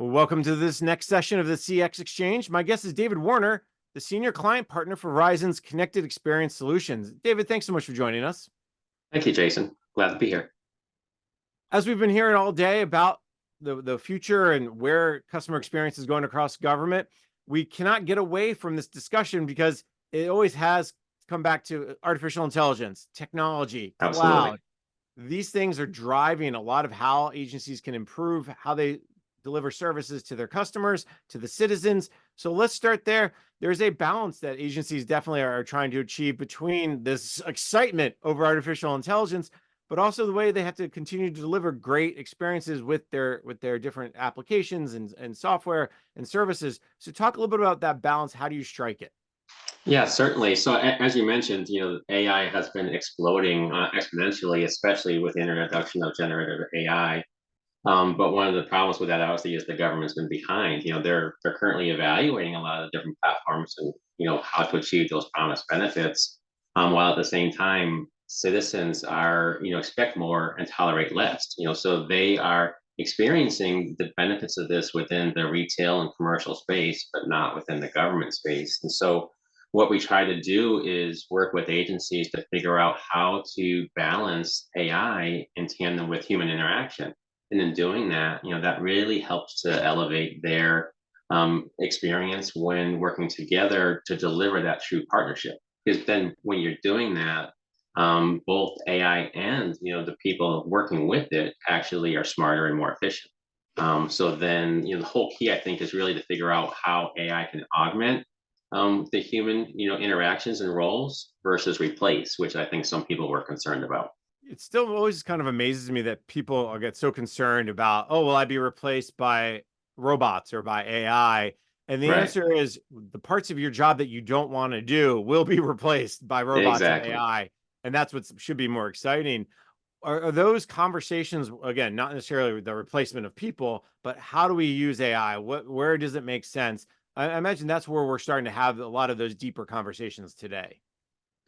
Welcome to this next session of the CX Exchange. My guest is David Werner, the Senior Client Partner for Verizon's Connected Experience Solutions. David, thanks so much for joining us. Thank you, Jason. Glad to be here. As we've been hearing all day about the future and where customer experience is going across government, we cannot get away from this discussion because it always has come back to artificial intelligence, technology, Absolutely. cloud. These things are driving a lot of how agencies can improve how they deliver services to their customers, to the citizens. So let's start there. There's a balance that agencies definitely are trying to achieve between this excitement over artificial intelligence, but also the way they have to continue to deliver great experiences with their different applications and software and services. So talk a little bit about that balance. How do you strike it? Yeah, certainly. So as you mentioned, AI has been exploding exponentially, especially with the introduction of generative AI. But one of the problems with that, obviously, is the government's been behind. They're currently evaluating a lot of the different platforms and how to achieve those promised benefits, while at the same time, citizens are expect more and tolerate less. So they are experiencing the benefits of this within the retail and commercial space, but not within the government space. And so what we try to do is work with agencies to figure out how to balance AI in tandem with human interaction. And in doing that, that really helps to elevate their experience when working together to deliver that true partnership. Because then when you're doing that, both AI and the people working with it actually are smarter and more efficient. So then the whole key, I think, is really to figure out how AI can augment the human interactions and roles versus replace, which I think some people were concerned about. It still always kind of amazes me that people get so concerned about, oh, will I be replaced by robots or by AI? And the Right. answer is the parts of your job that you don't want to do will be replaced by robots and Exactly. AI. And that's what should be more exciting. Are those conversations, again, not necessarily the replacement of people, but how do we use AI? Where does it make sense? I imagine that's where we're starting to have a lot of those deeper conversations today.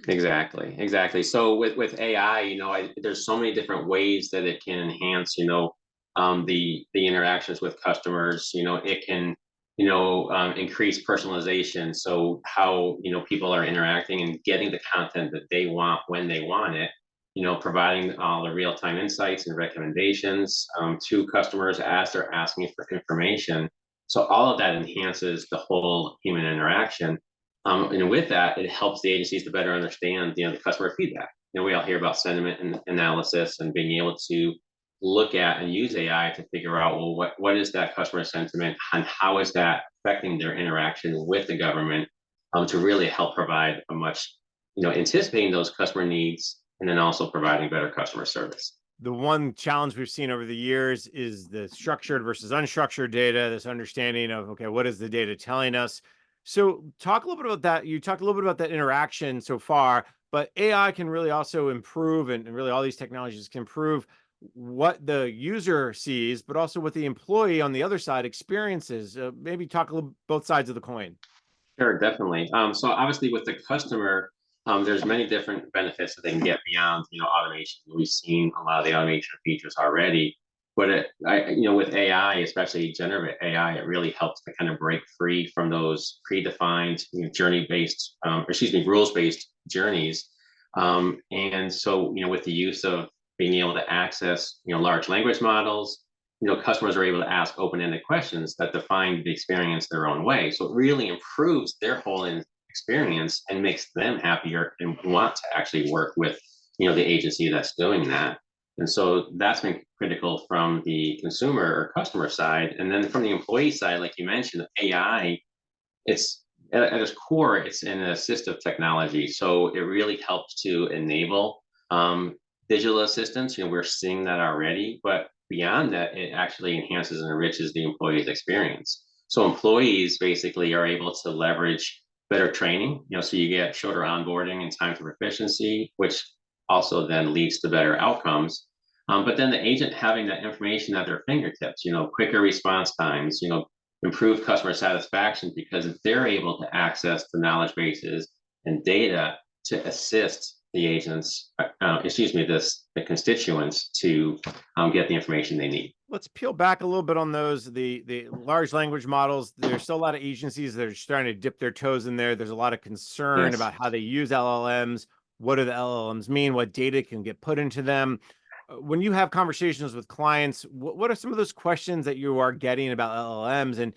Exactly, exactly. So with AI, there's so many different ways that it can enhance, the interactions with customers. It can, increase personalization. So how people are interacting and getting the content that they want when they want it. Providing all the real time insights and recommendations to customers as they're asking for information. So all of that enhances the whole human interaction, and with that, it helps the agencies to better understand, the customer feedback. We all hear about sentiment and analysis and being able to look at and use AI to figure out, well, what is that customer sentiment and how is that affecting their interaction with the government, to really help provide a much, anticipating those customer needs and then also providing better customer service. The one challenge we've seen over the years is the structured versus unstructured data, this understanding of, okay, what is the data telling us? So talk a little bit about that. You talked a little bit about that interaction so far, but AI can really also improve, and really all these technologies can improve what the user sees, but also what the employee on the other side experiences. Maybe talk a little both sides of the coin. Sure, definitely. So obviously with the customer, there's many different benefits that they can get beyond, automation. We've seen a lot of the automation features already, but with AI, especially generative AI, it really helps to kind of break free from those predefined, journey-based, rules-based journeys. And so, with the use of being able to access, large language models, customers are able to ask open-ended questions that define the experience their own way. So it really improves their whole experience and makes them happier and want to actually work with, the agency that's doing that. And so that's been critical from the consumer or customer side. And then from the employee side, like you mentioned, AI, it's at its core, it's an assistive technology. So it really helps to enable digital assistance. We're seeing that already, but beyond that, it actually enhances and enriches the employee's experience. So employees basically are able to leverage better training, so you get shorter onboarding and time to proficiency, which also then leads to better outcomes. But then the agent having that information at their fingertips, quicker response times, improve customer satisfaction because they're able to access the knowledge bases and data to assist the agents, the constituents to get the information they need. Let's peel back a little bit on those. The large language models, there's still a lot of agencies that are just trying to dip their toes in there. There's a lot of concern Yes. about how they use LLMs. What do the LLMs mean? What data can get put into them? When you have conversations with clients, what are some of those questions that you are getting about LLMs? And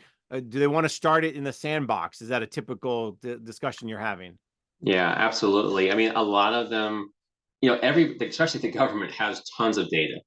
do they want to start it in the sandbox? Is that a typical discussion you're having? Yeah, absolutely. I mean, a lot of them, especially the government has tons of data.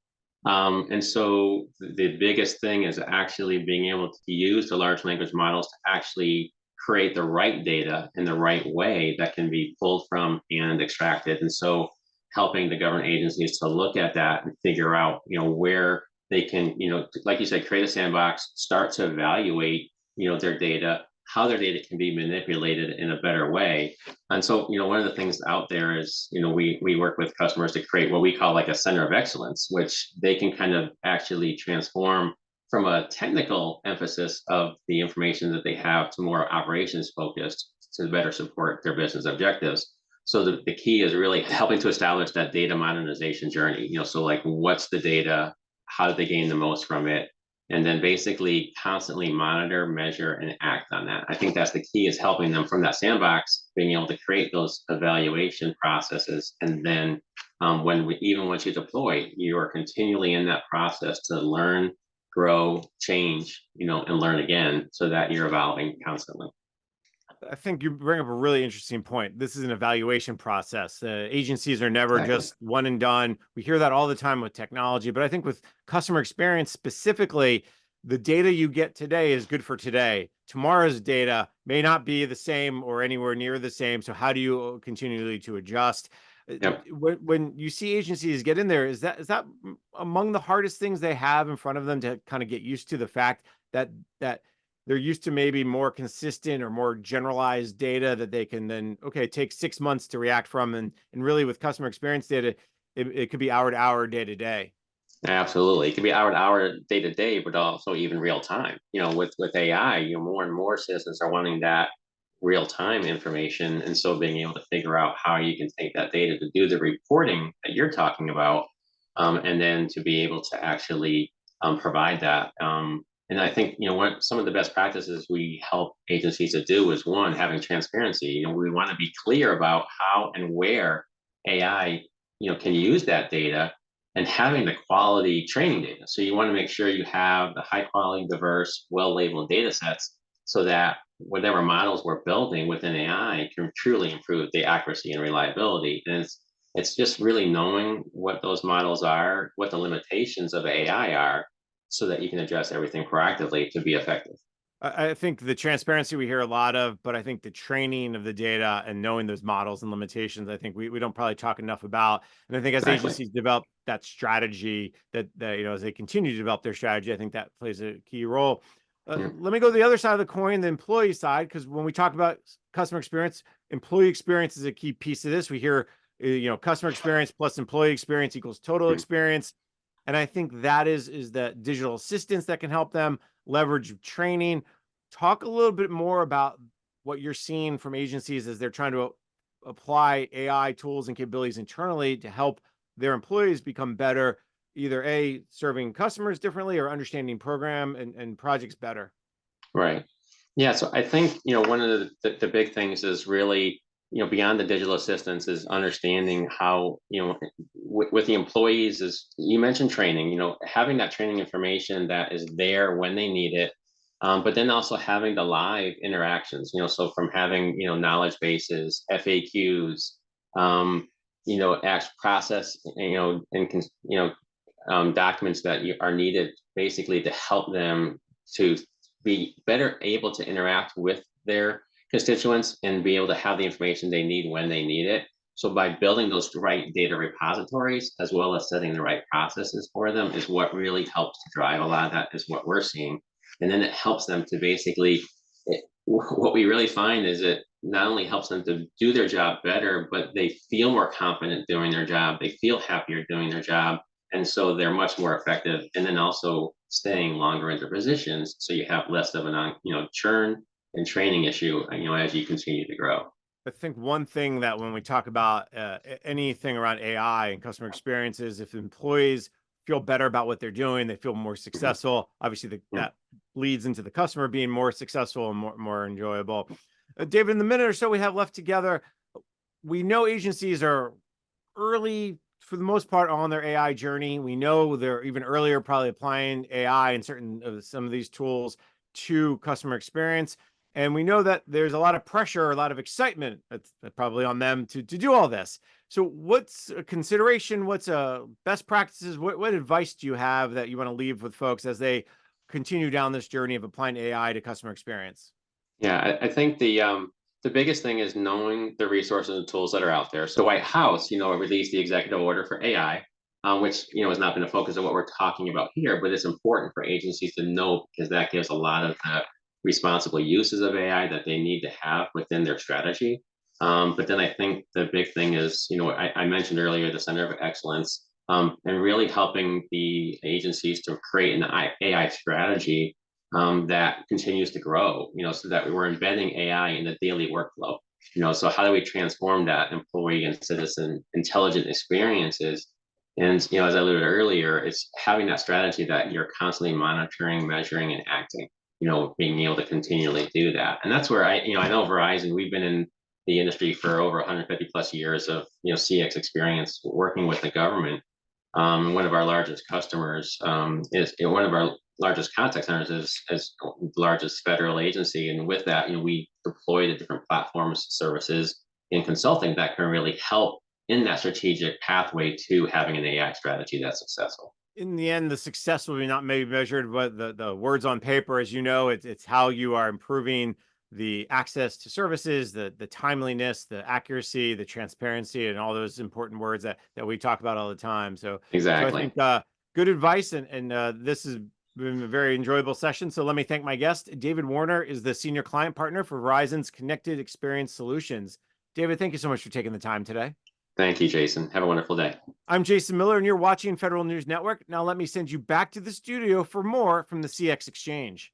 And so the biggest thing is actually being able to use the large language models to actually create the right data in the right way that can be pulled from and extracted. And so helping the government agencies to look at that and figure out, where they can, like you said, create a sandbox, start to evaluate, their data, how their data can be manipulated in a better way. And so, one of the things out there is, we work with customers to create what we call like a center of excellence, which they can kind of actually transform from a technical emphasis of the information that they have to more operations focused to better support their business objectives. So the key is really helping to establish that data modernization journey. So like what's the data? How do they gain the most from it? And then basically constantly monitor, measure, and act on that. I think that's the key is helping them from that sandbox, being able to create those evaluation processes. And then even once you deploy, you are continually in that process to learn, grow, change, and learn again so that you're evolving constantly. I think you bring up a really interesting point. This is an evaluation process. Agencies are never Exactly. just one and done. We hear that all the time with technology, but I think with customer experience specifically, the data you get today is good for today. Tomorrow's data may not be the same or anywhere near the same. So how do you continually to adjust? Yep. When you see agencies get in there, is that among the hardest things they have in front of them to kind of get used to the fact that they're used to maybe more consistent or more generalized data that they can then, okay, take 6 months to react from. And really with customer experience data, it could be hour to hour, day to day. Absolutely. It can be hour to hour, day to day, but also even real time. With AI, more and more citizens are wanting that real time information. And so being able to figure out how you can take that data to do the reporting that you're talking about, and then to be able to actually provide that. And I think, what some of the best practices we help agencies to do is one, having transparency. We want to be clear about how and where AI, can use that data and having the quality training data. So you want to make sure you have the high quality, diverse, well labeled data sets so that whatever models we're building within AI can truly improve the accuracy and reliability. And it's just really knowing what those models are, what the limitations of AI are, so that you can address everything proactively to be effective. I think the transparency we hear a lot of, but I think the training of the data and knowing those models and limitations, I think we don't probably talk enough about. And I think as Exactly. agencies develop that strategy, that as they continue to develop their strategy, I think that plays a key role. Yeah. Let me go to the other side of the coin, the employee side, because when we talk about customer experience, employee experience is a key piece of this. We hear, customer experience plus employee experience equals total Mm. experience. And I think that is the digital assistance that can help them leverage training. Talk a little bit more about what you're seeing from agencies as they're trying to apply AI tools and capabilities internally to help their employees become better, either A, serving customers differently or understanding program and projects better. Right. Yeah, so I think one of the big things is really beyond the digital assistance is understanding how with the employees is you mentioned training, having that training information that is there when they need it, but then also having the live interactions, so from having knowledge bases, FAQs, act process, and documents that are needed basically to help them to be better able to interact with their constituents and be able to have the information they need when they need it. So by building those right data repositories as well as setting the right processes for them is what really helps to drive a lot of that is what we're seeing. And then it helps them to basically what we really find is it not only helps them to do their job better, but they feel more confident doing their job. They feel happier doing their job. And so they're much more effective. And then also staying longer in their positions. So you have less of an, churn and training issue, as you continue to grow. I think one thing that when we talk about anything around AI and customer experiences, if employees feel better about what they're doing. They feel more successful. Obviously, Yeah. that leads into the customer being more successful and more enjoyable. David, in the minute or so we have left together, we know agencies are early for the most part on their AI journey. We know they're even earlier probably applying AI and certain of some of these tools to customer experience. And we know that there's a lot of pressure, a lot of excitement that's probably on them to do all this. So what's a consideration? What's best practices? What advice do you have that you want to leave with folks as they continue down this journey of applying AI to customer experience? Yeah, I think the biggest thing is knowing the resources and tools that are out there. So White House, released the executive order for AI, which has not been a focus of what we're talking about here, but it's important for agencies to know because that gives a lot of the responsible uses of AI that they need to have within their strategy. But then I think the big thing is, I mentioned earlier the Center of Excellence, and really helping the agencies to create an AI strategy that continues to grow, so that we're embedding AI in the daily workflow. So how do we transform that employee and citizen intelligent experiences? And as I alluded earlier, it's having that strategy that you're constantly monitoring, measuring, and acting. Being able to continually do that, and that's where I know Verizon. We've been in the industry for over 150 plus years of CX experience working with the government. One of our largest customers is one of our largest contact centers is the largest federal agency, and with that, we deploy the different platforms, services, and consulting that can really help in that strategic pathway to having an AI strategy that's successful. In the end, the success will be not maybe measured by the words on paper. As you know, it's how you are improving the access to services, the timeliness, the accuracy, the transparency, and all those important words that we talk about all the time. So I Exactly. think good advice, and this has been a very enjoyable session. So let me thank my guest. David Werner is the senior client partner for Verizon's Connected Experience Solutions. David, thank you so much for taking the time today. Thank you, Jason. Have a wonderful day. I'm Jason Miller, and you're watching Federal News Network. Now let me send you back to the studio for more from the CX Exchange.